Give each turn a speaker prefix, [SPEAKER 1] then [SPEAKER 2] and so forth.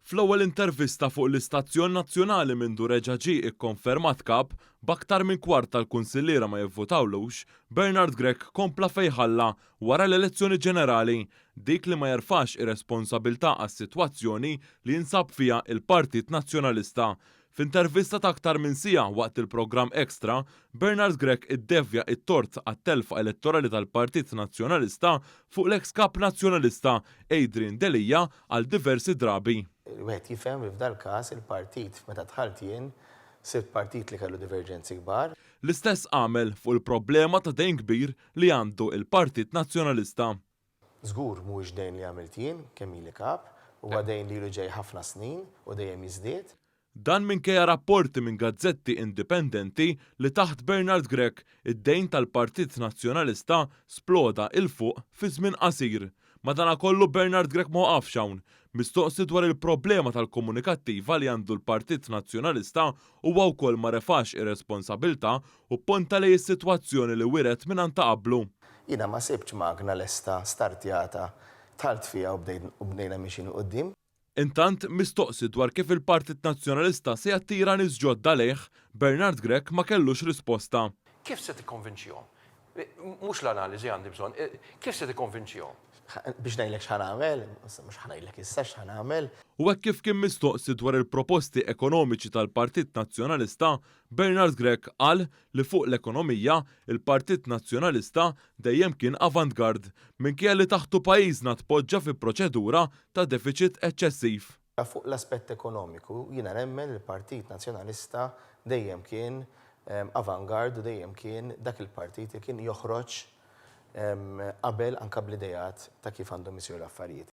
[SPEAKER 1] Fl-ewwel intervista fuq l-Istazzjon Nazzjonali minn Dureġa ġie ikkonfermat kap b'aktar minn kwart tal-kunsilliera ma jivvotawlux, Bernard Grech kompla fejħalla wara l-elezzjoni ġenerali dik li ma jerfax ir-responsabbiltà għas-sitwazzjoni li jinsab fiha il-Partit Nazzjonalista. F'intervista ta' aktar minn siegħa waqt il-programm Extra, Bernard Grech iddevja t-tort għat-telfa elettorali tal-Partit Nazzjonalista fuq l-eks kap nazzjonalista Adrian Delija għal diversi drabi.
[SPEAKER 2] Wieħed jifhem li f'dal każ il-partit meta dħalt jien sibt partit li kellu diverġenzi kbar.
[SPEAKER 1] L-istess għamel fuq il-problema ta' dejn kbir li għandu il-Partit Nazzjonalista.
[SPEAKER 2] Żgur mhuwiex dejn li għamilt jien kemm ili kap, huwa dejn li ilu ġej ħafna snin u dejjem jiżdied.
[SPEAKER 1] Dan minkejja rapporti minn gazzetti indipendenti li taħt Bernard Grech id-dejn tal-Partit Nazzjonalista sploda il-fuq fi żmien qasir. Madankollu Bernard Grech ma waqafx hawn, mistoqsi dwar il-problema tal-komunikattiva li għandu l-Partit Nazzjonalista huwa wkoll ma refax ir-responsabbiltà u ponta lej is-sitwazzjoni li wiret minn ta' qablu.
[SPEAKER 2] Jiena ma sibx magna lesta startjata tħalt fiha u bdejna mixin quddiem.
[SPEAKER 1] Intant mistoqsi dwar kif il-Partit Nazzjonalista se jattira nies ġodda lejh, Bernard Grech ma kellux risposta.
[SPEAKER 3] Kif se tikkonvinċihom? Mhux l-analiżi għandi bżonn, kif se tikkonvinċihom?
[SPEAKER 2] Biex ngħidlek x'ħan nagħmel, mhux ħanejlek issa x'ħan nagħmel.
[SPEAKER 1] U hekk kif kien mistoqsi dwar il-proposti ekonomiċi tal-Partit Nazzjonalista, Bernard Grech qal li fuq l-ekonomija il-Partit Nazzjonalista dejjem kien avantgard minkejja li taħtu pajjiżna tpoġġa fi proċedura ta' deficit eċċessiv.
[SPEAKER 2] Fuq l-aspett ekonomiku jiena nemmen il-Partit Nazzjonalista dejjem kien avantgard u dejjem kien dak il-partit li kien joħroġ qabel anke bl-idejat ta' kif għandhom isiru l-affarijiet.